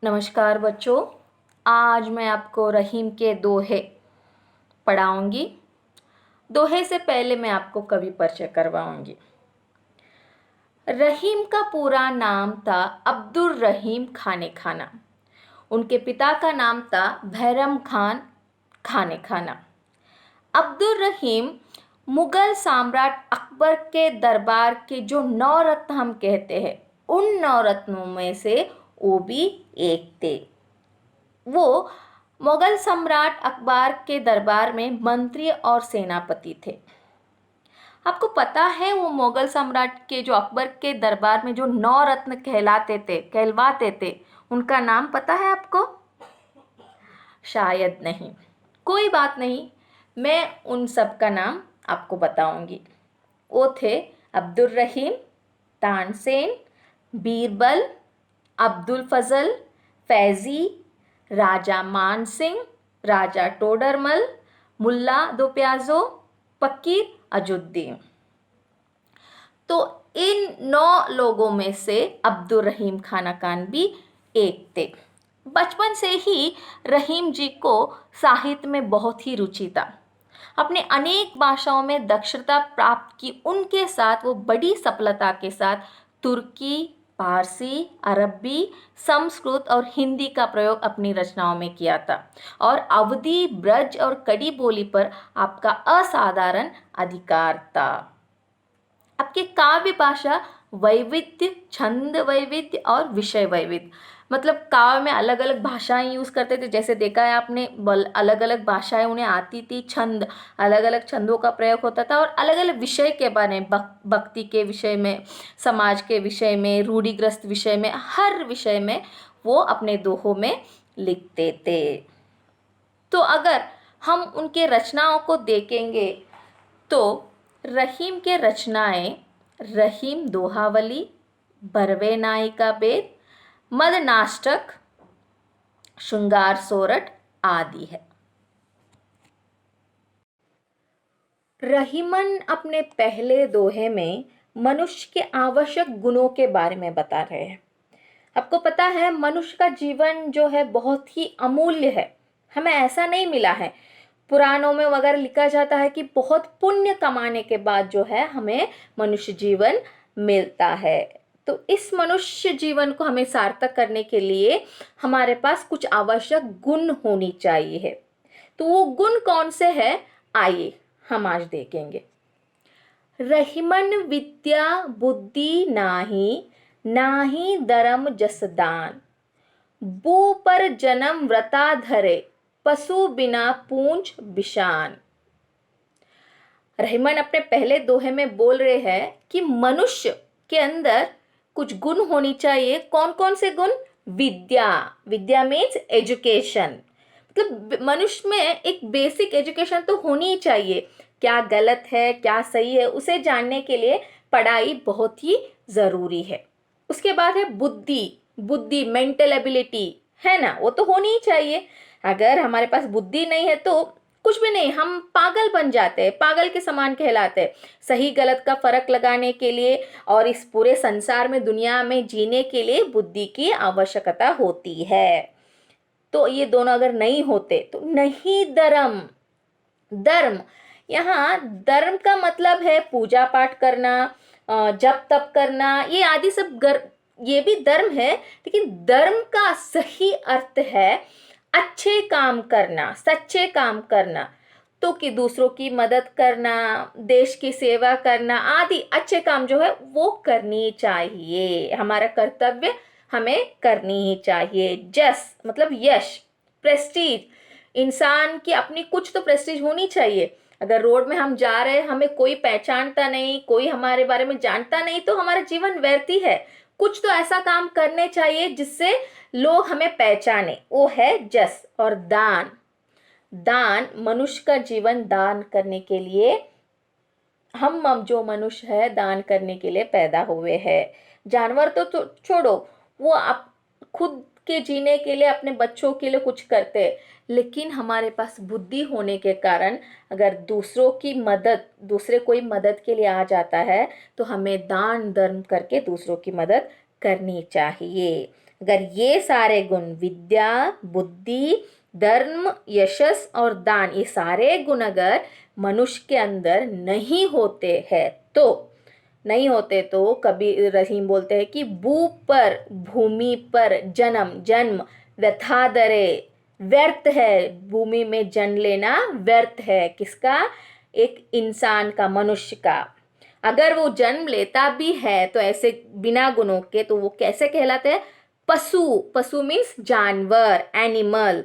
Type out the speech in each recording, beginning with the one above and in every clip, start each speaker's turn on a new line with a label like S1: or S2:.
S1: नमस्कार बच्चों। आज मैं आपको रहीम के दोहे पढ़ाऊंगी। दोहे से पहले मैं आपको कवि परिचय करवाऊंगी। रहीम का पूरा नाम था अब्दुल रहीम खाने खाना। उनके पिता का नाम था भैरम खान खाने खाना। अब्दुल रहीम मुगल सम्राट अकबर के दरबार के जो 9 रत्न हम कहते हैं, उन 9 रत्नों में से वो भी एक थे। वो मुगल सम्राट अकबर के दरबार में मंत्री और सेनापति थे। आपको पता है वो मुगल सम्राट के जो अकबर के दरबार में जो 9 रत्न कहलवाते थे, उनका नाम पता है आपको? शायद नहीं। कोई बात नहीं, मैं उन सब का नाम आपको बताऊंगी। वो थे अब्दुल रहीम, तानसेन, बीरबल, अब्दुल फजल, फैजी, राजा मान सिंह, राजा टोडरमल, मुल्ला दो प्याजो, फकीर अजुद्दीन। तो इन 9 लोगों में से अब्दुल रहीम खाना खान भी एक थे। बचपन से ही रहीम जी को साहित्य में बहुत ही रुचि था। अपने अनेक भाषाओं में दक्षता प्राप्त की उनके साथ वो बड़ी सफलता के साथ तुर्की, पारसी, अरबी, संस्कृत और हिंदी का प्रयोग अपनी रचनाओं में किया था। और अवधी, ब्रज और कड़ी बोली पर आपका असाधारण अधिकार था। आपके काव्य भाषा वैविध्य, छंद वैविध्य और विषय वैविध्य, मतलब काव्य में अलग अलग भाषाएं यूज करते थे। जैसे देखा है आपने, अलग अलग भाषाएं उन्हें आती थी, छंद अलग अलग छंदों का प्रयोग होता था और अलग अलग विषय के बारे में, भक्ति के विषय में, समाज के विषय में, रूढ़िग्रस्त विषय में, हर विषय में वो अपने दोहों में लिखते थे। तो अगर हम उनके रचनाओं को देखेंगे तो रहीम के रचनाएं रहीम दोहावली, बरवे नायिका बेद, मदनाष्टक, श्रृंगार सोरठ आदि है। रहीमन अपने पहले दोहे में मनुष्य के आवश्यक गुणों के बारे में बता रहे हैं। आपको पता है मनुष्य का जीवन जो है बहुत ही अमूल्य है, हमें ऐसा नहीं मिला है। पुराणों में वगैरह लिखा जाता है कि बहुत पुण्य कमाने के बाद जो है हमें मनुष्य जीवन मिलता है। तो इस मनुष्य जीवन को हमें सार्थक करने के लिए हमारे पास कुछ आवश्यक गुण होनी चाहिए। तो वो गुण कौन से हैं, आइए हम आज देखेंगे। रहीमन विद्या बुद्धि नाही, नाही धर्म जस दान, बू पर जन्म व्रता धरे, पशु बिना पूंछ बिशान। रहीमन अपने पहले दोहे में बोल रहे हैं कि मनुष्य के अंदर कुछ गुण होनी चाहिए। कौन कौन से गुण? विद्या, विद्या मीन्स एजुकेशन, मतलब मनुष्य में एक बेसिक एजुकेशन तो होनी ही चाहिए। क्या गलत है, क्या सही है, उसे जानने के लिए पढ़ाई बहुत ही जरूरी है। उसके बाद है बुद्धि, बुद्धि मेंटल एबिलिटी है ना, वो तो होनी ही चाहिए। अगर हमारे पास बुद्धि नहीं है तो कुछ भी नहीं, हम पागल बन जाते हैं, पागल के समान कहलाते हैं। सही गलत का फर्क लगाने के लिए और इस पूरे संसार में, दुनिया में जीने के लिए बुद्धि की आवश्यकता होती है। तो ये दोनों अगर नहीं होते तो नहीं धर्म। धर्म, यहाँ धर्म का मतलब है पूजा पाठ करना, जप तप करना, ये आदि सब ये भी धर्म है। लेकिन धर्म का सही अर्थ है अच्छे काम करना, सच्चे काम करना। तो कि दूसरों की मदद करना, देश की सेवा करना आदि अच्छे काम जो है वो करनी चाहिए। हमारा कर्तव्य हमें करनी ही चाहिए। जस मतलब यश, प्रेस्टीज, इंसान की अपनी कुछ तो प्रेस्टीज होनी चाहिए। अगर रोड में हम जा रहे हैं, हमें कोई पहचानता नहीं, कोई हमारे बारे में जानता नहीं, तो हमारा जीवन व्यर्थ ही है। कुछ तो ऐसा काम करने चाहिए जिससे लोग हमें पहचाने, वो है जस। और दान, दान मनुष्य का जीवन दान करने के लिए, हम जो मनुष्य है दान करने के लिए पैदा हुए हैं। जानवर तो छोड़ो, वो आप खुद के जीने के लिए, अपने बच्चों के लिए कुछ करते हैं। लेकिन हमारे पास बुद्धि होने के कारण अगर दूसरों की मदद, दूसरे कोई मदद के लिए आ जाता है तो हमें दान धर्म करके दूसरों की मदद करनी चाहिए। अगर ये सारे गुण विद्या, बुद्धि, धर्म, यशस और दान, ये सारे गुण अगर मनुष्य के अंदर नहीं होते तो कभी रहीम बोलते हैं कि भू पर, भूमि पर जन्म जन्म व्यथा दरे, व्यर्थ है। भूमि में जन्म लेना व्यर्थ है। किसका? एक इंसान का, मनुष्य का। अगर वो जन्म लेता भी है तो ऐसे बिना गुणों के, तो वो कैसे कहलाते हैं? पशु। पशु मीन्स जानवर, एनिमल।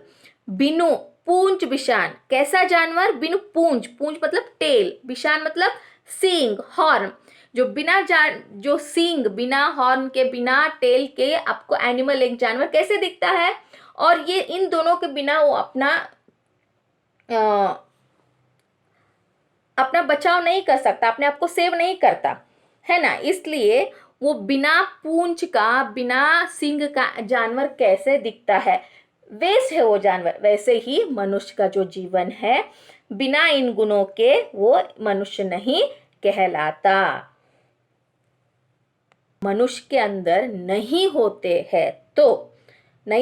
S1: बिनु पूंछ बिशान, कैसा जानवर? बिनु पूंछ, पूंछ मतलब टेल, बिशान मतलब सींग, हॉर्न। जो सींग, बिना हॉर्न के, बिना टेल के आपको एनिमल, एक जानवर कैसे दिखता है? और ये इन दोनों के बिना वो अपना बचाव नहीं कर सकता, अपने आप को सेव नहीं करता, है ना। इसलिए वो बिना पूंछ का, बिना सींग का जानवर कैसे दिखता है? वेस्ट है वो जानवर। वैसे ही मनुष्य का जो जीवन है, बिना इन गुणों के वो मनुष्य नहीं कहलाता। मनुष्य के अंदर नहीं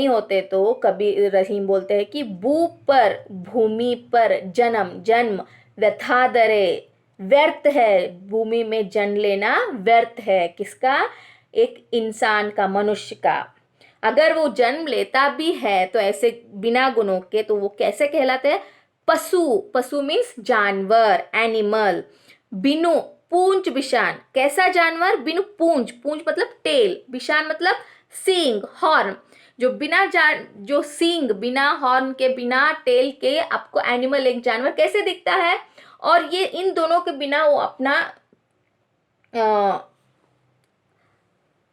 S1: होते तो कभी रहीम बोलते हैं कि भू पर, भूमि पर जन्म जन्म व्यथा दरे, व्यर्थ है। भूमि में जन्म लेना व्यर्थ है। किसका? एक इंसान का, मनुष्य का। अगर वो जन्म लेता भी है तो ऐसे बिना गुणों के, तो वो कैसे कहलाते हैं? पशु। पशु मीन्स जानवर, एनिमल। बिनु पूंछ बिशान, कैसा जानवर? बिनु पूंछ, पूंछ मतलब टेल, बिशान मतलब सींग, हॉर्न। जो सींग, बिना हॉर्न के, बिना टेल के आपको एनिमल, एक जानवर कैसे दिखता है? और ये इन दोनों के बिना वो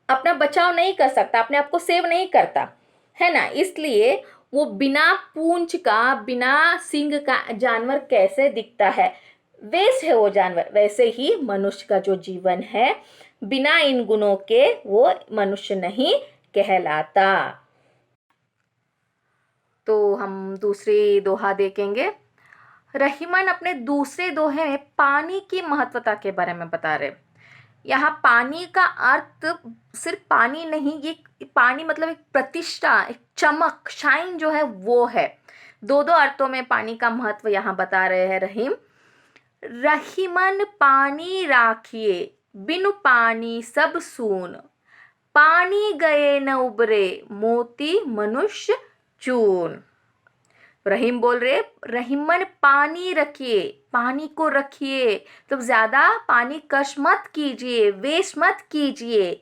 S1: अपना बचाव नहीं कर सकता, अपने आप को सेव नहीं करता, है ना। इसलिए वो बिना पूंछ का, बिना सींग का जानवर कैसे दिखता है? वेस्ट है वो जानवर। वैसे ही मनुष्य का जो जीवन है, बिना इन गुणों के वो मनुष्य नहीं कहलाता। तो हम दूसरी दोहा देखेंगे। रहीमन अपने दूसरे दोहे में पानी की महत्वता के बारे में बता रहे। यहाँ पानी का अर्थ सिर्फ पानी नहीं, ये पानी मतलब एक प्रतिष्ठा, एक चमक, शाइन जो है वो है। दो दो अर्थों में पानी का महत्व यहाँ बता रहे हैं रहीम। रहीमन पानी राखिए, बिनु पानी सब सून, पानी गए न उबरे, मोती मनुष्य चून। रहीम बोल रहे, रहीमन पानी रखिए, पानी को रखिए, तो ज्यादा पानी कश मत कीजिए, वेस्ट मत कीजिए।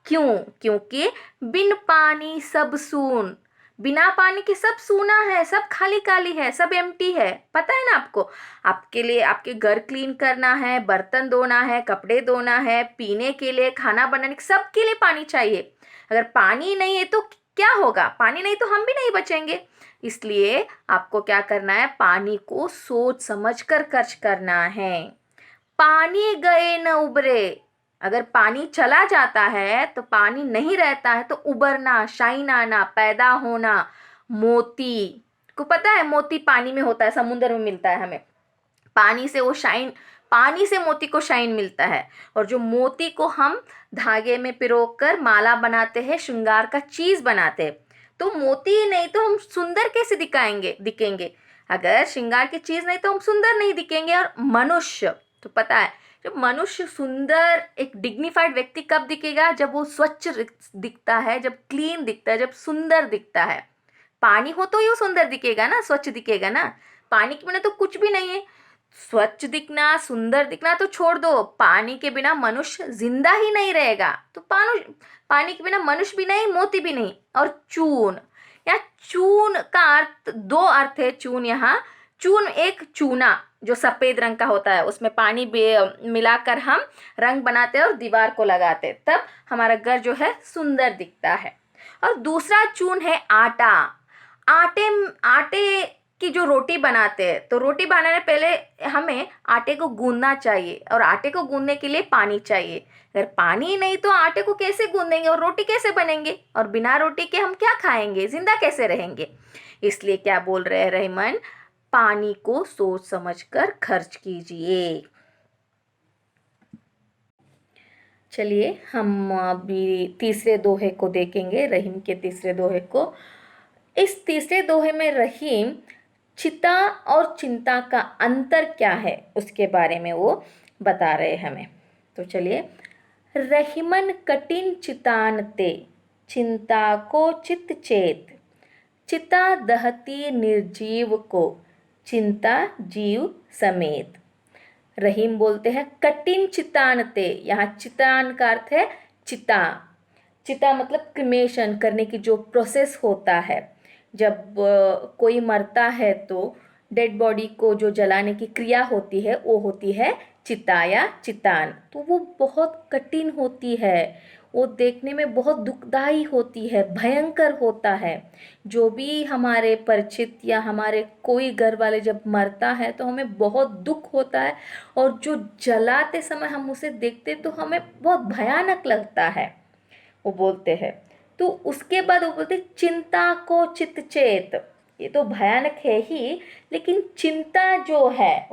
S1: क्यों? क्योंकि बिन पानी सब सून, बिना पानी के सब सूना है, सब खाली खाली है, सब एम्प्टी है। पता है ना आपको? आपके लिए आपके घर क्लीन करना है, बर्तन धोना है, कपड़े धोना है, पीने के लिए, खाना बनाने, सबके लिए पानी चाहिए। अगर पानी नहीं है तो क्या होगा? पानी नहीं तो हम भी नहीं बचेंगे। इसलिए आपको क्या करना है? पानी को सोच समझ कर खर्च करना है। पानी गए न उबरे, अगर पानी चला जाता है तो, पानी नहीं रहता है तो उबरना, शाइन आना, पैदा होना। मोती को पता है, मोती पानी में होता है, समुद्र में मिलता है हमें। पानी से वो शाइन, पानी से मोती को शाइन मिलता है। और जो मोती को हम धागे में पिरोकर माला बनाते हैं, श्रृंगार का चीज बनाते हैं। तो मोती ही नहीं तो हम सुंदर कैसे दिखेंगे? अगर श्रृंगार की चीज नहीं तो हम सुंदर नहीं दिखेंगे। और मनुष्य तो पता है, जब मनुष्य सुंदर, एक डिग्निफाइड व्यक्ति कब दिखेगा? जब वो स्वच्छ दिखता है, जब क्लीन दिखता है, जब सुंदर दिखता है। पानी हो तो ये सुंदर दिखेगा ना, स्वच्छ दिखेगा ना। पानी के बिना तो कुछ भी नहीं है। स्वच्छ दिखना, सुंदर दिखना तो छोड़ दो, पानी के बिना मनुष्य जिंदा ही नहीं रहेगा। तो पानी के बिना मनुष्य भी नहीं, मोती भी नहीं। और चून, या चून का अर्थ, दो अर्थ है चून यहाँ। चून एक चूना जो सफेद रंग का होता है, उसमें पानी मिलाकर हम रंग बनाते हैं और दीवार को लगाते हैं, तब हमारा घर जो है सुंदर दिखता है। और दूसरा चून है आटा। आटे आटे की जो रोटी बनाते हैं, तो रोटी बनाने पहले हमें आटे को गूंदना चाहिए, और आटे को गूंदने के लिए पानी चाहिए। अगर पानी नहीं तो आटे को कैसे गूंदेंगे और रोटी कैसे बनेंगे? और बिना रोटी के हम क्या खाएंगे, जिंदा कैसे रहेंगे? इसलिए क्या बोल रहे हैं रहीमन? पानी को सोच समझकर खर्च कीजिए। चलिए हम अभी तीसरे दोहे को देखेंगे, रहीम के तीसरे दोहे को। इस तीसरे दोहे में रहीम चिता और चिंता का अंतर क्या है उसके बारे में वो बता रहे हैं हमें। तो चलिए, रहीमन कठिन चितान ते, चिंता को चित चेत, चिता दहती निर्जीव को, चिंता जीव समेत। रहीम बोलते हैं कठिन चितानते, यहाँ चितान का अर्थ है चिता। चिता मतलब क्रिमेशन करने की जो प्रोसेस होता है, जब कोई मरता है तो डेड बॉडी को जो जलाने की क्रिया होती है वो होती है चिता या चितान। तो वो बहुत कठिन होती है, वो देखने में बहुत दुखदाई होती है, भयंकर होता है। जो भी हमारे परिचित या हमारे कोई घर वाले जब मरता है तो हमें बहुत दुख होता है, और जो जलाते समय हम उसे देखते तो हमें बहुत भयानक लगता है, वो बोलते हैं। तो उसके बाद वो बोलते चिंता को चित चेत। ये तो भयानक है ही, लेकिन चिंता जो है,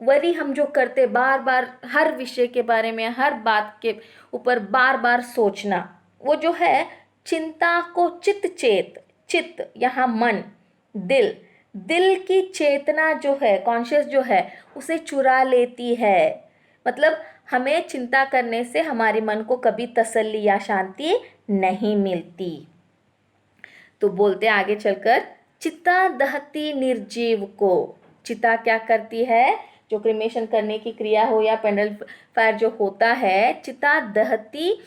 S1: वरी हम जो करते बार बार हर विषय के बारे में, हर बात के ऊपर बार बार सोचना, वो जो है चिंता को चित चेत। चित यहाँ मन, दिल, दिल की चेतना जो है, कॉन्शियस जो है, उसे चुरा लेती है। मतलब हमें चिंता करने से हमारे मन को कभी तसल्ली या शांति नहीं मिलती। तो बोलते आगे चलकर, चिता दहती निर्जीव को। चिता क्या करती है, जो क्रिमेशन करने की क्रिया हो या पेंडल फायर जो होता है, चिता दहती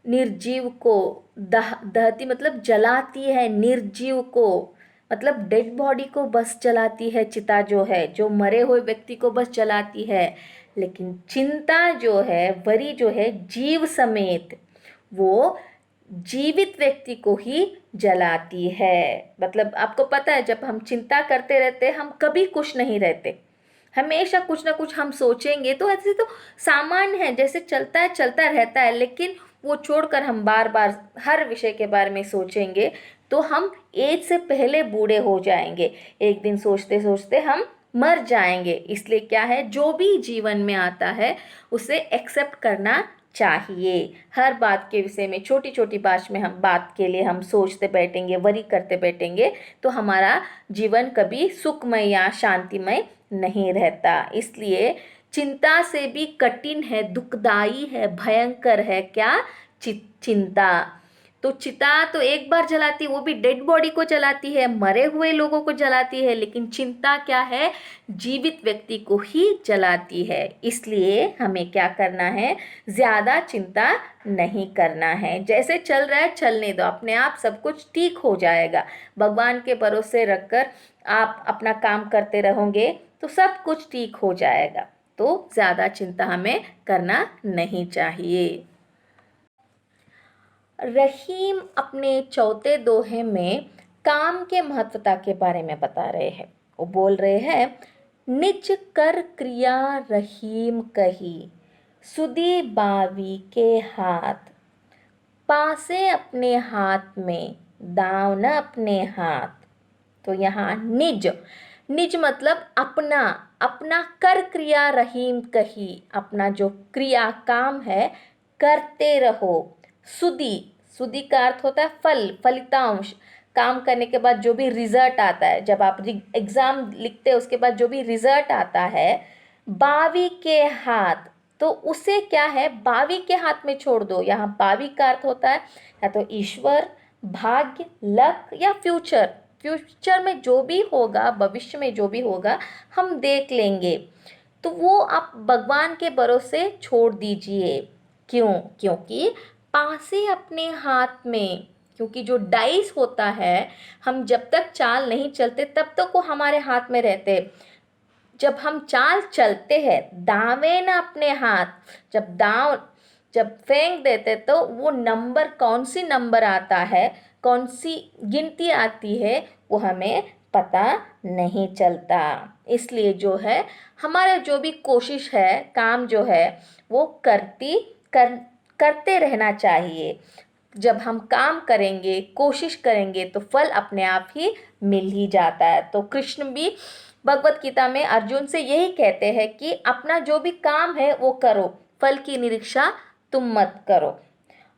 S1: निर्जीव को। दहती मतलब जलाती है, निर्जीव को मतलब डेड बॉडी को बस जलाती है। चिता जो है, जो मरे हुए व्यक्ति को बस जलाती है। लेकिन चिंता जो है, वरी जो है, जीव समेत, वो जीवित व्यक्ति को ही जलाती है। मतलब आपको पता है, जब हम चिंता करते रहते हैं हम कभी खुश नहीं रहते, हमेशा कुछ ना कुछ हम सोचेंगे। तो ऐसे तो सामान्य है, जैसे चलता है चलता रहता है, लेकिन वो छोड़कर हम बार बार हर विषय के बारे में सोचेंगे तो हम एज से पहले बूढ़े हो जाएंगे। एक दिन सोचते सोचते हम मर जाएंगे। इसलिए क्या है, जो भी जीवन में आता है उसे एक्सेप्ट करना चाहिए। हर बात के विषय में, छोटी छोटी बात के लिए हम सोचते बैठेंगे, वरी करते बैठेंगे, तो हमारा जीवन कभी सुखमय या शांतिमय नहीं रहता। इसलिए चिंता से भी कठिन है, दुखदाई है, भयंकर है क्या, चिंता। तो चिता तो एक बार जलाती है, वो भी डेड बॉडी को जलाती है, मरे हुए लोगों को जलाती है, लेकिन चिंता क्या है, जीवित व्यक्ति को ही जलाती है। इसलिए हमें क्या करना है, ज़्यादा चिंता नहीं करना है। जैसे चल रहा है चलने दो, अपने आप सब कुछ ठीक हो जाएगा। भगवान के भरोसे रखकर आप अपना काम करते रहोगे तो सब कुछ ठीक हो जाएगा। तो ज़्यादा चिंता हमें करना नहीं चाहिए। रहीम अपने चौथे दोहे में काम के महत्वता के बारे में बता रहे हैं। वो बोल रहे हैं, निज कर क्रिया रहीम कही, सुदी बावी के हाथ, पासे अपने हाथ में, दाव न अपने हाथ। तो यहाँ निज, निज मतलब अपना, अपना कर क्रिया रहीम कही, अपना जो क्रिया काम है करते रहो। सुदी, सुदी का अर्थ होता है फल, फलितांश। काम करने के बाद जो भी रिजल्ट आता है, जब आप एग्जाम लिखते हैं उसके बाद जो भी रिजल्ट आता है, बावी के हाथ, तो उसे क्या है, बावी के हाथ में छोड़ दो। यहाँ बावी का अर्थ होता है या तो ईश्वर, भाग्य, लक या फ्यूचर। फ्यूचर में जो भी होगा, भविष्य में जो भी होगा हम देख लेंगे। तो वो आप भगवान के भरोसे छोड़ दीजिए। क्यों, क्योंकि पासे अपने हाथ में, क्योंकि जो डाइस होता है, हम जब तक चाल नहीं चलते तब तक वो हमारे हाथ में रहते। जब हम चाल चलते हैं, दावे ना अपने हाथ, जब फेंक देते तो वो नंबर, कौन सी नंबर आता है, कौन सी गिनती आती है, वो हमें पता नहीं चलता। इसलिए जो है, हमारा जो भी कोशिश है, काम जो है, वो करते रहना चाहिए। जब हम काम करेंगे, कोशिश करेंगे, तो फल अपने आप ही मिल ही जाता है। तो कृष्ण भी भगवत गीता में अर्जुन से यही कहते हैं कि अपना जो भी काम है वो करो, फल की निरीक्षा तुम मत करो।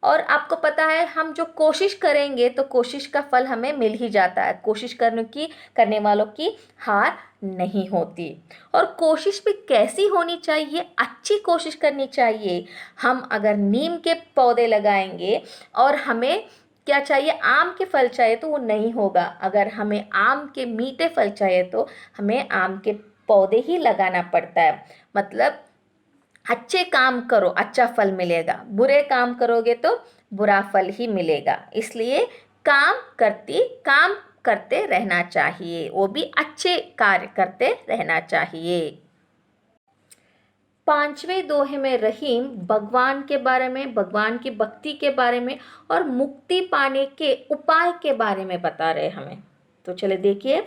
S1: और आपको पता है हम जो कोशिश करेंगे तो कोशिश का फल हमें मिल ही जाता है। कोशिश करने वालों की हार नहीं होती। और कोशिश भी कैसी होनी चाहिए? अच्छी कोशिश करनी चाहिए। हम अगर नीम के पौधे लगाएंगे और हमें क्या चाहिए, आम के फल चाहिए, तो वो नहीं होगा। अगर हमें आम के मीठे फल चाहिए तो हमें आम के पौधे ही लगाना पड़ता है। मतलब अच्छे काम करो, अच्छा फल मिलेगा। बुरे काम करोगे तो बुरा फल ही मिलेगा। इसलिए काम करते रहना चाहिए, वो भी अच्छे कार्य करते रहना चाहिए। पांचवें दोहे में रहीम भगवान के बारे में, भगवान की भक्ति के बारे में और मुक्ति पाने के उपाय के बारे में बता रहे हमें। तो चले देखिए।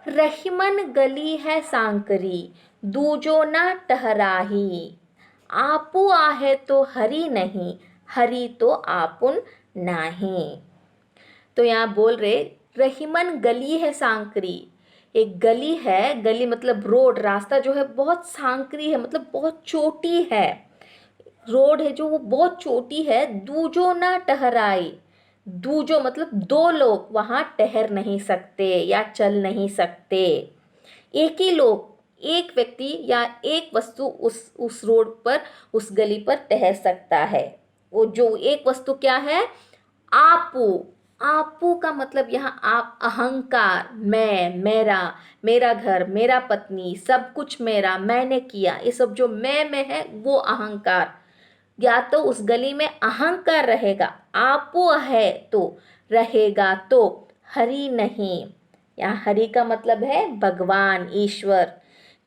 S1: रहीमन गली है सांकरी, दूजो ना टहराही, आपू आहे तो हरि नहीं, हरि तो आपुन नाही। तो यहाँ बोल रहे रहीमन गली है सांकरी, एक गली है, गली मतलब रोड, रास्ता जो है बहुत सांकरी है, मतलब बहुत छोटी है। रोड है जो वो बहुत छोटी है। दूजो ना टहराई, दूजो मतलब दो लोग वहाँ ठहर नहीं सकते या चल नहीं सकते। एक ही लोग, एक व्यक्ति या एक वस्तु उस रोड पर, उस गली पर ठहर सकता है। वो जो एक वस्तु क्या है? आपू। आपू का मतलब यहाँ आप, अहंकार, मैं, मेरा, मेरा घर, मेरा पत्नी, सब कुछ मेरा, मैंने किया, ये सब जो मैं है वो अहंकार। या तो उस गली में अहंकार रहेगा, आपू है तो रहेगा, तो हरि नहीं। यहाँ हरि का मतलब है भगवान, ईश्वर।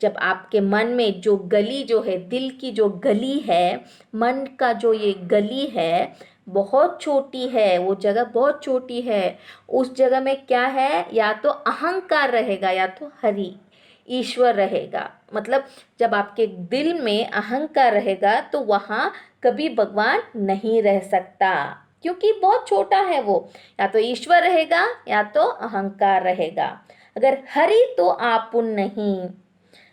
S1: जब आपके मन में जो गली जो है, दिल की जो गली है, मन का जो ये गली है, बहुत छोटी है, वो जगह बहुत छोटी है। उस जगह में क्या है? या तो अहंकार रहेगा या तो हरि, ईश्वर रहेगा। मतलब जब आपके दिल में अहंकार रहेगा तो वहाँ कभी भगवान नहीं रह सकता, क्योंकि बहुत छोटा है वो। या तो ईश्वर रहेगा या तो अहंकार रहेगा। अगर हरि तो आपुन नहीं,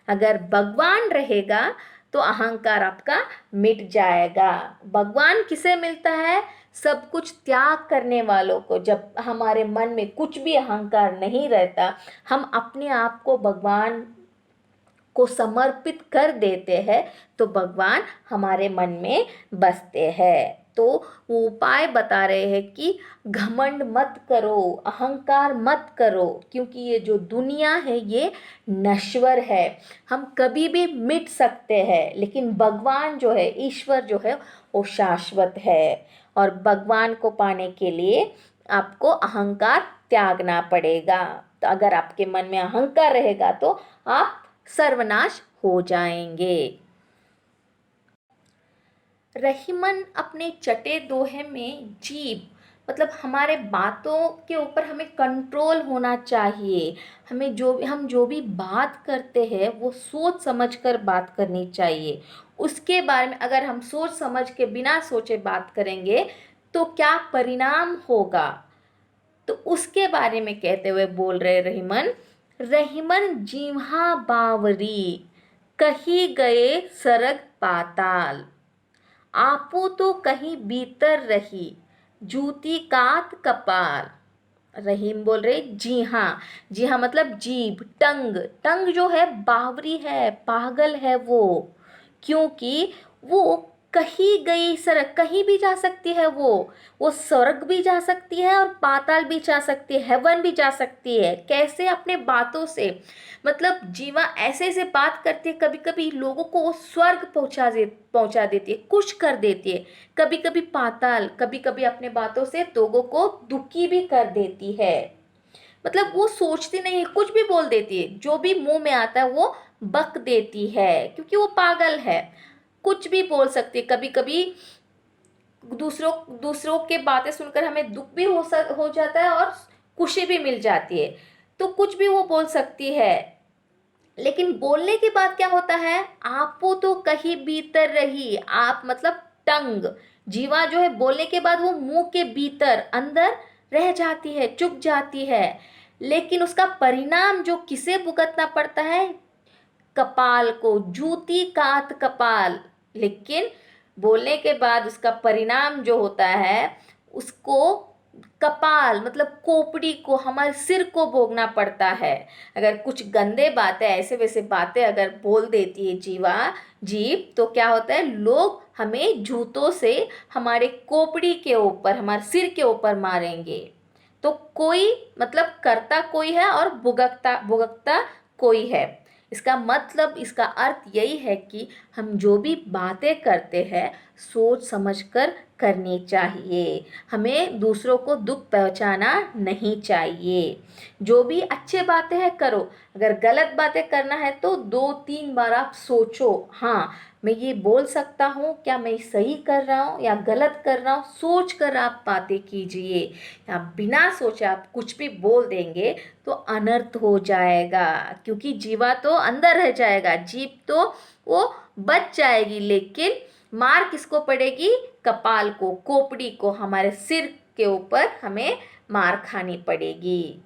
S1: अगर भगवान रहेगा तो अहंकार आपका मिट जाएगा। भगवान किसे मिलता है? सब कुछ त्याग करने वालों को। जब हमारे मन में कुछ भी अहंकार नहीं रहता, हम अपने आप को भगवान को समर्पित कर देते हैं, तो भगवान हमारे मन में बसते हैं। तो वो उपाय बता रहे हैं कि घमंड मत करो, अहंकार मत करो, क्योंकि ये जो दुनिया है ये नश्वर है। हम कभी भी मिट सकते हैं, लेकिन भगवान जो है, ईश्वर जो है, वो शाश्वत है। और भगवान को पाने के लिए आपको अहंकार त्यागना पड़ेगा। तो अगर आपके मन में अहंकार रहेगा तो आप सर्वनाश हो जाएंगे। रहीमन अपने चटे दोहे में जीभ, मतलब हमारे बातों के ऊपर हमें कंट्रोल होना चाहिए। हम जो भी बात करते हैं वो सोच समझ कर बात करनी चाहिए। उसके बारे में अगर हम सोच समझ के बिना सोचे बात करेंगे तो क्या परिणाम होगा, तो उसके बारे में कहते हुए बोल रहे रहीमन। रहीमन जीवा बावरी, कहीं गए सरग पाताल, आपो तो कहीं भीतर रही, जूती कात कपाल। रहीम बोल रहे जी हाँ मतलब जीभ, टंग। टंग जो है बावरी है, पागल है वो, क्योंकि वो कहीं गई सरक, कहीं भी जा सकती है वो स्वर्ग भी जा सकती है और पाताल भी जा सकती है, हेवन भी जा सकती है। कैसे? अपने बातों से। मतलब जीवा ऐसे ऐसे बात करती है, कभी कभी लोगों को वो स्वर्ग पहुंचा देती है, खुश कर देती है। कभी कभी पाताल, कभी कभी अपने बातों से लोगों को दुखी भी कर देती है। मतलब वो सोचती नहीं है, कुछ भी बोल देती है, जो भी मुंह में आता है वो बक देती है, क्योंकि वो पागल है। कुछ भी बोल सकती है। कभी कभी दूसरों दूसरों के बातें सुनकर हमें दुख भी हो जाता है और खुशी भी मिल जाती है। तो कुछ भी वो बोल सकती है, लेकिन बोलने के बाद क्या होता है? आपो तो कहीं भीतर रही, आप मतलब टंग, जीवा जो है बोलने के बाद वो मुंह के भीतर अंदर रह जाती है, चुप जाती है। लेकिन उसका परिणाम जो किसे भुगतना पड़ता है? कपाल को, जूती कात कपाल। लेकिन बोलने के बाद उसका परिणाम जो होता है उसको कपाल मतलब खोपड़ी को, हमारे सिर को भोगना पड़ता है। अगर कुछ गंदे बातें, ऐसे वैसे बातें अगर बोल देती है जीभ, तो क्या होता है, लोग हमें जूतों से हमारे खोपड़ी के ऊपर, हमारे सिर के ऊपर मारेंगे। तो कोई मतलब करता कोई है और भुगतता भुगतता कोई है। इसका मतलब, इसका अर्थ यही है कि हम जो भी बातें करते हैं सोच समझकर करनी चाहिए। हमें दूसरों को दुख पहुंचाना नहीं चाहिए। जो भी अच्छे बातें हैं करो, अगर गलत बातें करना है तो 2-3 बार आप सोचो, हाँ मैं ये बोल सकता हूँ, क्या मैं सही कर रहा हूँ या गलत कर रहा हूँ, सोच कर आप बातें कीजिए। या बिना सोचे आप कुछ भी बोल देंगे तो अनर्थ हो जाएगा, क्योंकि जीवा तो अंदर रह जाएगा, जीभ तो वो बच जाएगी, लेकिन मार किसको पड़ेगी, कपाल को, खोपड़ी को, हमारे सिर के ऊपर हमें मार खानी पड़ेगी।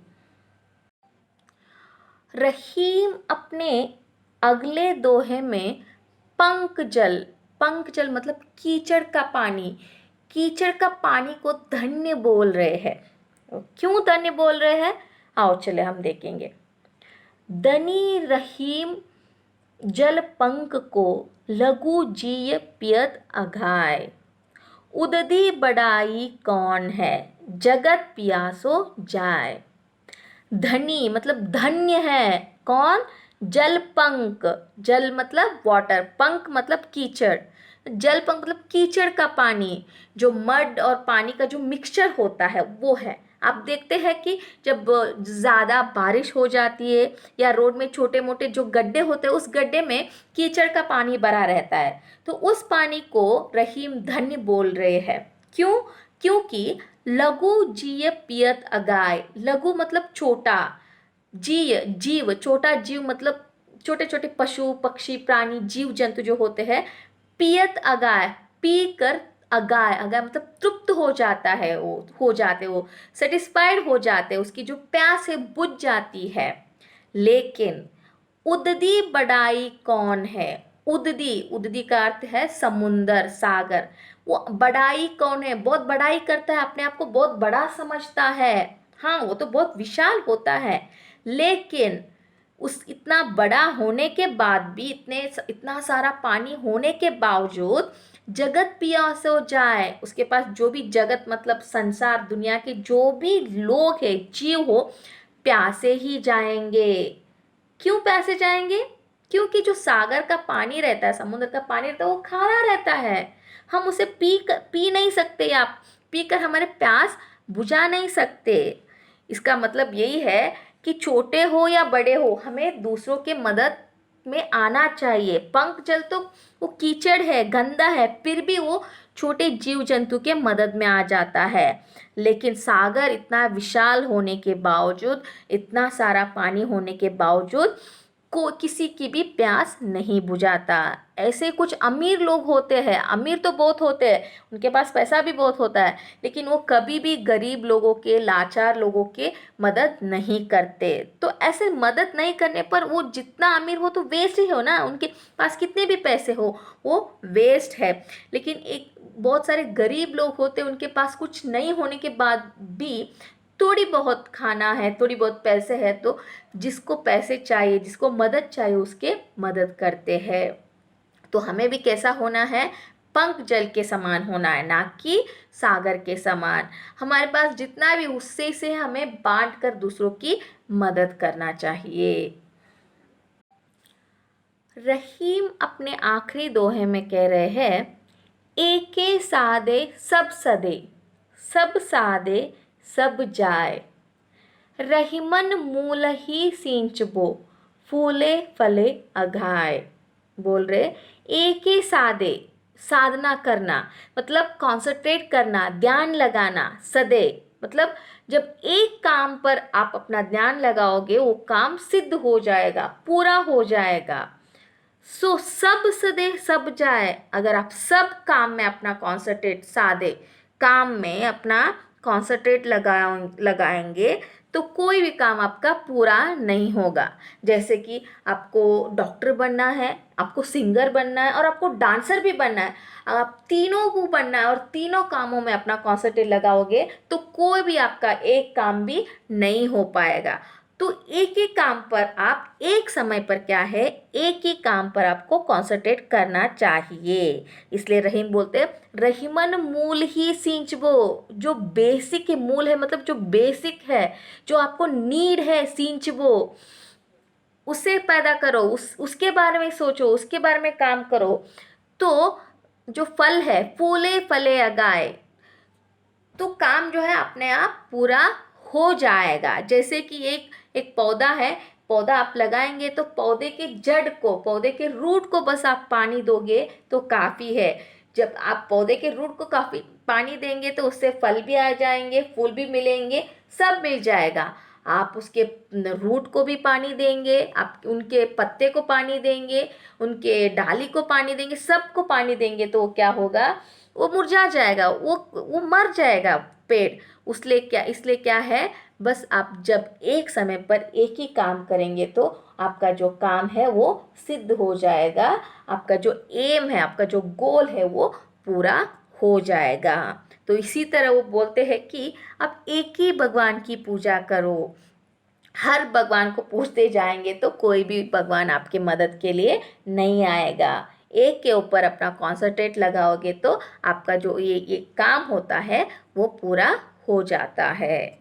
S1: रहीम अपने अगले दोहे में पंक जल मतलब कीचड़ का पानी, कीचड़ का पानी को धन्य बोल रहे हैं। क्यों धन्य बोल रहे हैं, आओ चले हम देखेंगे। धनी रहीम जल पंक को, लघु जीय पियत अघाय। उदधी बढ़ाई कौन है, जगत पियासो जाय। धनी मतलब धन्य है कौन, जल पंक, जल मतलब वाटर, पंक मतलब कीचड़, जल पंक मतलब कीचड़ का पानी, जो मड और पानी का जो मिक्सचर होता है वो है। आप देखते हैं कि जब ज़्यादा बारिश हो जाती है या रोड में छोटे मोटे जो गड्ढे होते हैं उस गड्ढे में कीचड़ का पानी भरा रहता है, तो उस पानी को रहीम धन्य बोल रहे हैं। क्यों, क्योंकि लघु जीय पियत अगाय, लघु मतलब छोटा, जीय जीव, छोटा जीव मतलब छोटे छोटे पशु पक्षी प्राणी जीव जंतु जो होते हैं, पियत अगाय पी कर, अगाय अगाय मतलब तृप्त हो जाता है, वो सेटिस्फाइड हो जाते हैं, उसकी जो प्यास है बुझ जाती है। लेकिन उददी बढ़ाई कौन है, उददी, उददी का अर्थ है समुंदर सागर, वो बढ़ाई कौन है, बहुत बढ़ाई करता है, अपने आप को बहुत बड़ा समझता है, हाँ वो तो बहुत विशाल होता है, लेकिन उस इतना बड़ा होने के बाद भी, इतना सारा पानी होने के बावजूद जगत पियास हो जाए, उसके पास जो भी जगत मतलब संसार दुनिया के जो भी लोग हैं जीव हो, प्यासे ही जाएंगे। क्यों प्यासे जाएंगे, क्योंकि जो सागर का पानी रहता है, समुद्र का पानी रहता है, वो खारा रहता है, हम उसे पी नहीं सकते, या पीकर हमारे प्यास बुझा नहीं सकते। इसका मतलब यही है कि छोटे हो या बड़े हो हमें दूसरों के मदद में आना चाहिए। पंख जल तो वो कीचड़ है, गंदा है, फिर भी वो छोटे जीव जंतु के मदद में आ जाता है। लेकिन सागर इतना विशाल होने के बावजूद, इतना सारा पानी होने के बावजूद को किसी की भी प्यास नहीं बुझाता। ऐसे कुछ अमीर लोग होते हैं, अमीर तो बहुत होते हैं, उनके पास पैसा भी बहुत होता है, लेकिन वो कभी भी गरीब लोगों के, लाचार लोगों के मदद नहीं करते। तो ऐसे मदद नहीं करने पर वो जितना अमीर हो तो वेस्ट ही हो ना, उनके पास कितने भी पैसे हो वो वेस्ट है। लेकिन एक बहुत सारे गरीब लोग होते, उनके पास कुछ नहीं होने के बाद भी थोड़ी बहुत खाना है, थोड़ी बहुत पैसे है, तो जिसको पैसे चाहिए, जिसको मदद चाहिए उसके मदद करते हैं। तो हमें भी कैसा होना है, पंख जल के समान होना है, ना कि सागर के समान। हमारे पास जितना भी उससे से हमें बांट कर दूसरों की मदद करना चाहिए। रहीम अपने आखिरी दोहे में कह रहे हैं, एके सादे सब सदे, सब सादे सब जाए। रहीमन मूल ही सींचबो, फूले फले अघाय। बोल रहे एक ही सादे, साधना करना मतलब कंसंट्रेट करना, ध्यान लगाना, सदे मतलब जब एक काम पर आप अपना ध्यान लगाओगे वो काम सिद्ध हो जाएगा, पूरा हो जाएगा। सो सब सदे सब जाए, अगर आप सब काम में अपना कॉन्सेंट्रेट, सादे काम में अपना कॉन्सेंट्रेट लगाएंगे तो कोई भी काम आपका पूरा नहीं होगा। जैसे कि आपको डॉक्टर बनना है, आपको सिंगर बनना है और आपको डांसर भी बनना है। आप तीनों को बनना है और तीनों कामों में अपना कॉन्सेंट्रेट लगाओगे तो कोई भी आपका एक काम भी नहीं हो पाएगा। तो एक ही काम पर आप एक समय पर क्या है, एक ही काम पर आपको कॉन्सेंट्रेट करना चाहिए। इसलिए रहीम बोलते हैं रहीमन मूल ही सींचबो। जो बेसिक मूल है मतलब जो बेसिक है, जो आपको नीड है सींचबो, उसे पैदा करो, उसके बारे में सोचो, उसके बारे में काम करो। तो जो फल है फूले फले अगाए, तो काम जो है अपने आप पूरा हो जाएगा। जैसे कि एक एक पौधा है, पौधा आप लगाएंगे तो पौधे के जड़ को, पौधे के रूट को बस आप पानी दोगे तो काफ़ी है। जब आप पौधे के रूट को काफ़ी पानी देंगे तो उससे फल भी आ जाएंगे, फूल भी मिलेंगे, सब मिल जाएगा। आप उसके रूट को भी पानी देंगे, आप उनके पत्ते को पानी देंगे, उनके डाली को पानी देंगे, सबको पानी देंगे तो क्या होगा, वो मुरझा जाएगा, वो मर जाएगा पेड़। इसलिए क्या है, बस आप जब एक समय पर एक ही काम करेंगे तो आपका जो काम है वो सिद्ध हो जाएगा, आपका जो एम है, आपका जो गोल है वो पूरा हो जाएगा। तो इसी तरह वो बोलते हैं कि आप एक ही भगवान की पूजा करो। हर भगवान को पूछते जाएंगे तो कोई भी भगवान आपकी मदद के लिए नहीं आएगा। एक के ऊपर अपना कॉन्सेंट्रेट लगाओगे तो आपका जो ये काम होता है वो पूरा हो जाता है।